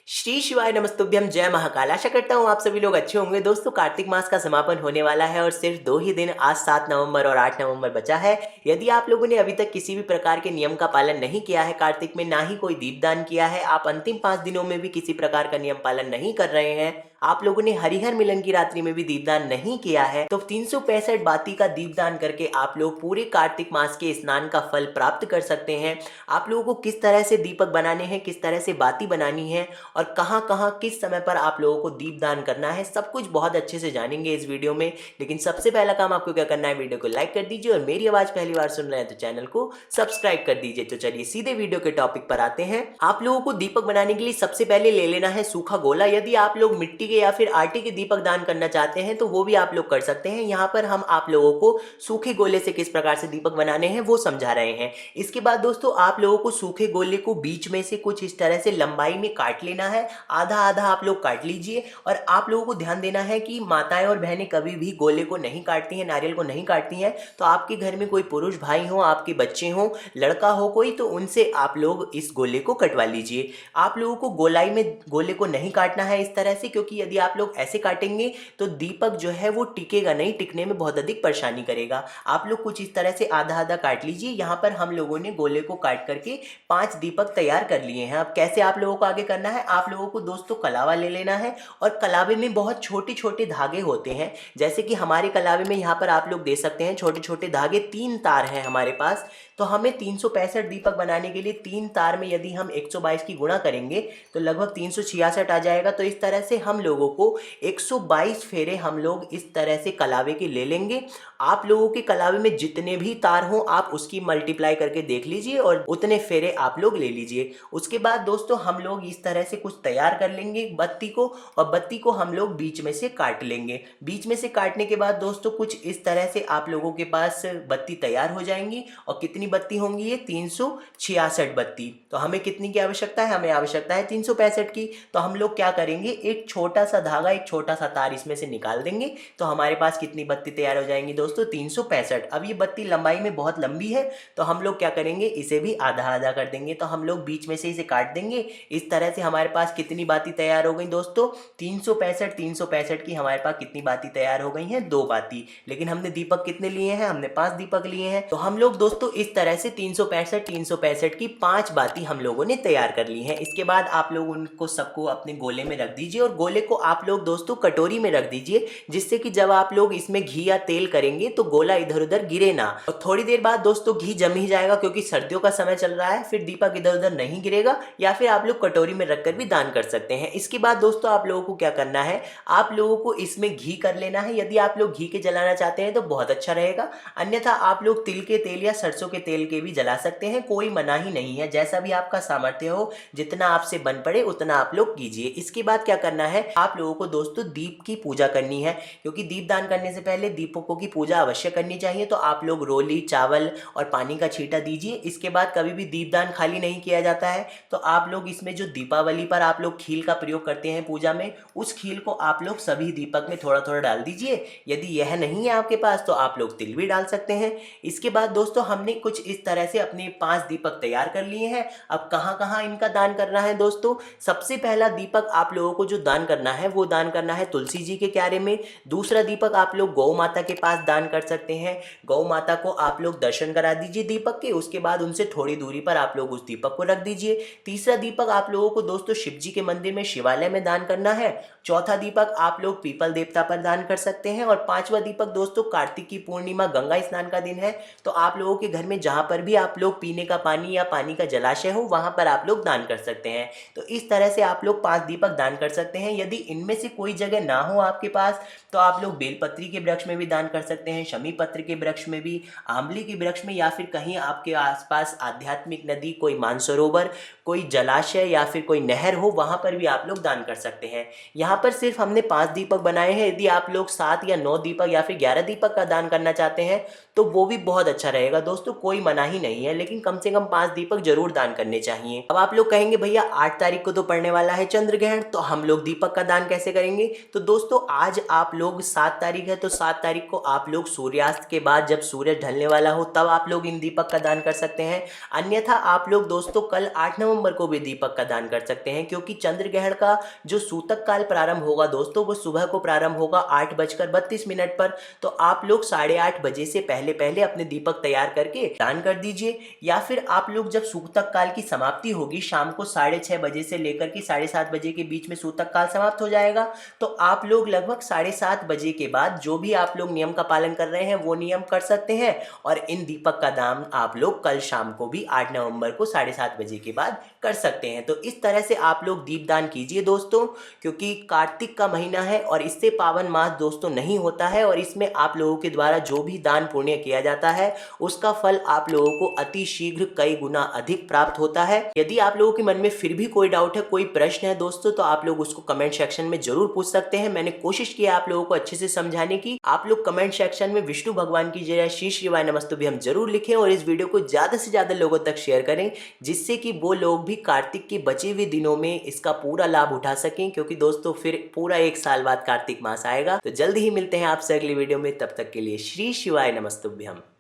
श्री शिवाय नमस्तुभ्यम जय महाकाल। आशा करता हूँ आप सभी लोग अच्छे होंगे। दोस्तों कार्तिक मास का समापन होने वाला है और सिर्फ 2 ही दिन आज 7 नवंबर और 8 नवंबर बचा है। यदि आप लोगों ने अभी तक किसी भी प्रकार के नियम का पालन नहीं किया है, कार्तिक में ना ही कोई दीपदान किया है, आप अंतिम 5 दिनों में भी किसी प्रकार का नियम पालन नहीं कर रहे हैं, आप लोगों ने हरिहर मिलन की रात्रि में भी दीपदान नहीं किया है, तो 365 बाती का दीपदान करके आप लोग पूरे कार्तिक मास के स्नान का फल प्राप्त कर सकते हैं। आप लोगों को किस तरह से दीपक बनाने हैं, किस तरह से बाती बनानी है और कहां कहां किस समय पर आप लोगों को दीपदान करना है, सब कुछ बहुत अच्छे से जानेंगे इस वीडियो में। लेकिन सबसे पहला काम आपको क्या करना है, वीडियो को लाइक कर दीजिए और मेरी आवाज पहली बार सुन रहे हैं तो चैनल को सब्सक्राइब कर दीजिए। तो चलिए सीधे वीडियो के टॉपिक पर आते हैं। आप लोगों को दीपक बनाने के लिए सबसे पहले ले लेना है सूखा गोला। यदि आप लोग मिट्टी के या फिर आटे के दीपक दान करना चाहते हैं तो वो भी आप लोग कर सकते हैं। यहाँ पर हम आप लोगों को सूखे गोले से किस प्रकार से दीपक बनाने हैं वो समझा रहे हैं। इसके बाद दोस्तों आप लोगों को सूखे गोले को बीच में से कुछ इस तरह से लंबाई में काट लेना है। आधा आधा आप लोग काट लीजिए और आप लोगों को ध्यान देना है कि माताएं और बहनें कभी भी गोले को नहीं काटती हैं, नारियल को नहीं काटती हैं। तो आपके घर में कोई पुरुष भाई हो, आपके बच्चे हो, लड़का हो कोई, तो उनसे आप लोग इस गोले को कटवा लीजिए। आप लोगों को गोलाई में गोले को नहीं काटना है इस तरह से, क्योंकि यदि आप लोग ऐसे काटेंगे तो दीपक जो है वो टिकेगा नहीं, टिकने में बहुत अधिक परेशानी करेगा। आप लोग कुछ इस तरह से आधा आधा काट लीजिए। यहाँ पर हम लोगों ने गोले को काट करके 5 दीपक तैयार कर लिए हैं। अब कैसे आप लोगों को आगे करना है, आप लोगों को दोस्तों कलावा ले लेना है और कलावे में बहुत छोटे छोटे धागे होते हैं। जैसे कि हमारे कलावे में यहाँ पर आप लोग दे सकते हैं छोटे छोटे धागे, 3 तार हैं हमारे पास। तो हमें 365 दीपक बनाने के लिए 3 तार में यदि हम 122 की गुणा करेंगे तो लगभग 366 आ जाएगा। तो इस तरह से हम लोगों को 122 फेरे हम लोग इस तरह से कलावे के ले लेंगे। आप लोगों के कलावे में जितने भी तार हों आप उसकी मल्टीप्लाई करके देख लीजिए और उतने फेरे आप लोग ले लीजिए। उसके बाद दोस्तों हम लोग इस तरह से कुछ तैयार कर लेंगे बत्ती को, और बत्ती को हम लोग बीच में से काट लेंगे। बीच में से काटने के बाद दोस्तों कुछ इस तरह से आप लोगों के पास बत्ती तैयार हो जाएंगी। और कितनी बत्ती होंगी ये, 366 बत्ती। तो हमें कितनी की आवश्यकता है, हमें आवश्यकता है 365 की। तो हम लोग क्या करेंगे, एक छोटा सा धागा, एक छोटा सा तार इसमें से निकाल देंगे। तो हमारे पास कितनी बत्ती तैयार हो जाएंगी दोस्तों, 365। अब ये बत्ती लंबाई में बहुत लंबी है तो हम लोग क्या करेंगे, इसे भी आधा आधा कर देंगे। तो हम लोग बीच में से इसे काट देंगे। इस तरह से हमारे पास कितनी बाती तैयार हो गई दोस्तों, 365 की हमारे पास कितनी बाती तैयार हो गई हैं, 2 बाती। लेकिन हमने दीपक कितने लिए हैं, हमने 5 दीपक लिए हैं। तो हम लोग दोस्तों इस तरह से 365 की 5 बाती हम लोगों ने तैयार कर ली हैं। इसके बाद आप लोग उनको सबको अपने गोले में रख दीजिए और गोले को आप लोग दोस्तों कटोरी में रख दीजिए, जिससे कि जब आप लोग इसमें घी या तेल करेंगे तो गोला इधर उधर गिरे ना। और थोड़ी देर बाद दोस्तों घी जम ही जाएगा, क्योंकि सर्दियों का समय चल रहा है, फिर दीपक इधर उधर नहीं गिरेगा। या फिर आप लोग कटोरी में रखकर भी दान कर सकते हैं। इसके बाद दोस्तों आप लोगों को क्या करना है, आप लोगों को इसमें घी कर लेना है। यदि आप लोग घी के जलाना चाहते हैं तो बहुत अच्छा रहेगा, अन्यथा आप लोग तिल के तेल या सरसों के तेल के भी जला सकते हैं, कोई मना ही नहीं है। जैसा भी आपका सामर्थ्य हो, जितना आपसे बन पड़े उतना आप लोग कीजिए। इसके बाद क्या करना है, आप लोगों को दोस्तों दीप की पूजा करनी है, क्योंकि दीप दान करने से पहले दीपकों की पूजा अवश्य करनी चाहिए। तो आप लोग रोली, चावल और पानी का छींटा दीजिए। इसके बाद कभी भी दीपदान खाली नहीं किया जाता है। तो आप लोग इसमें जो दीपावली पर आप लोग खील का प्रयोग करते हैं पूजा में, उस खील को आप लोग सभी दीपक में थोड़ा थोड़ा डाल दीजिए। यदि यह नहीं है आपके पास तो आप लोग तिल भी डाल सकते हैं। इसके बाद दोस्तों हमने कुछ इस तरह से अपने 5 दीपक तैयार कर लिए हैं। अब कहाँ कहाँ इनका दान करना है दोस्तों, सबसे पहला दीपक आप लोगों को जो दान करना है वो दान करना है तुलसी जी के क्यारे में। दूसरा दीपक आप लोग गौ माता के पास दान कर सकते हैं। गौ माता को आप लोग दर्शन करा दीजिए दीपक के, उसके बाद उनसे थोड़ी दूरी पर आप लोग उस दीपक को रख दीजिए। तीसरा दीपक आप लोगों को दोस्तों शिव जी के मंदिर में, शिवालय में दान करना है। चौथा दीपक आप लोग पीपल देवता पर दान कर सकते हैं। और 5वां दीपक दोस्तों कार्तिक की पूर्णिमा, गंगा स्नान का दिन है, तो आप लोगों के घर में जहां पर भी आप लोग पीने का पानी या पानी का जलाशय हो वहां पर आप लोग दान कर सकते हैं। तो इस तरह से आप लोग 5 दीपक दान कर सकते हैं। यदि इनमें से कोई जगह ना हो आपके पास तो आप लोग बेलपत्री के वृक्ष में भी दान कर सकते हैं, शमी पत्र के वृक्ष में भी, आंवली के वृक्ष में, या फिर कहीं आपके आसपास आध्यात्मिक नदी, कोई मानसरोवर, कोई जलाशय या फिर कोई नहर हो, वहां पर भी आप लोग दान कर सकते हैं। यहाँ पर सिर्फ हमने 5 दीपक बनाए हैं। यदि आप लोग 7 या 9 दीपक या फिर 11 दीपक का दान करना चाहते हैं तो वो भी बहुत अच्छा रहेगा दोस्तों, कोई मना ही नहीं है। लेकिन कम से कम 5 दीपक जरूर दान करने चाहिए। अब आप लोग कहेंगे भैया 8 तारीख को तो पड़ने वाला है चंद्र ग्रहण, तो हम लोग दीपक का दान कैसे करेंगे। तो दोस्तों आज आप लोग 7 तारीख है, तो 7 तारीख को आप लोग सूर्यास्त के बाद जब सूरज ढलने वाला हो तब आप लोग इन दीपक का दान कर सकते हैं। अन्यथा आप लोग दोस्तों कल 8 नवंबर नवंबर को भी दीपक का दान कर सकते हैं, क्योंकि चंद्र ग्रहण का जो सूतक काल प्रारंभ होगा दोस्तों, वो सुबह को प्रारंभ होगा 8:32 पर। तो आप लोग 8:30 बजे से पहले पहले अपने दीपक तैयार करके दान कर दीजिए, या फिर आप लोग जब सूतक काल की समाप्ति होगी शाम को 6:30 बजे से लेकर के 7:30 बजे के बीच में सूतक काल समाप्त हो जाएगा, तो आप लोग लगभग 7:30 बजे के बाद जो भी आप लोग नियम का पालन कर रहे हैं वो नियम कर सकते हैं, और इन दीपक का दान आप लोग कल शाम को भी 8 नवंबर को 7:30 बजे के बाद कर सकते हैं। तो इस तरह से आप लोग दीपदान कीजिए दोस्तों, क्योंकि कार्तिक का महीना है और इससे पावन मास दोस्तों नहीं होता है, और इसमें आप लोगों के द्वारा जो भी दान पुण्य किया जाता है उसका फल आप लोगों को अति शीघ्र कई गुना अधिक प्राप्त होता है। यदि आप लोगों के मन में फिर भी कोई डाउट है, कोई प्रश्न है दोस्तों, तो आप लोग उसको कमेंट सेक्शन में जरूर पूछ सकते हैं। मैंने कोशिश की आप लोगों को अच्छे से समझाने की। आप लोग कमेंट सेक्शन में विष्णु भगवान की जय श्री शिवाय नमस्तुभ्यम जरूर लिखें, और इस वीडियो को ज्यादा से ज्यादा लोगों तक शेयर करें, जिससे कि वो लोग भी कार्तिक के बचे हुए दिनों में इसका पूरा लाभ उठा सकें, क्योंकि दोस्तों फिर पूरा 1 साल बाद कार्तिक मास आएगा। तो जल्दी ही मिलते हैं आपसे अगली वीडियो में, तब तक के लिए श्री शिवाय नमस्तुभ्यम।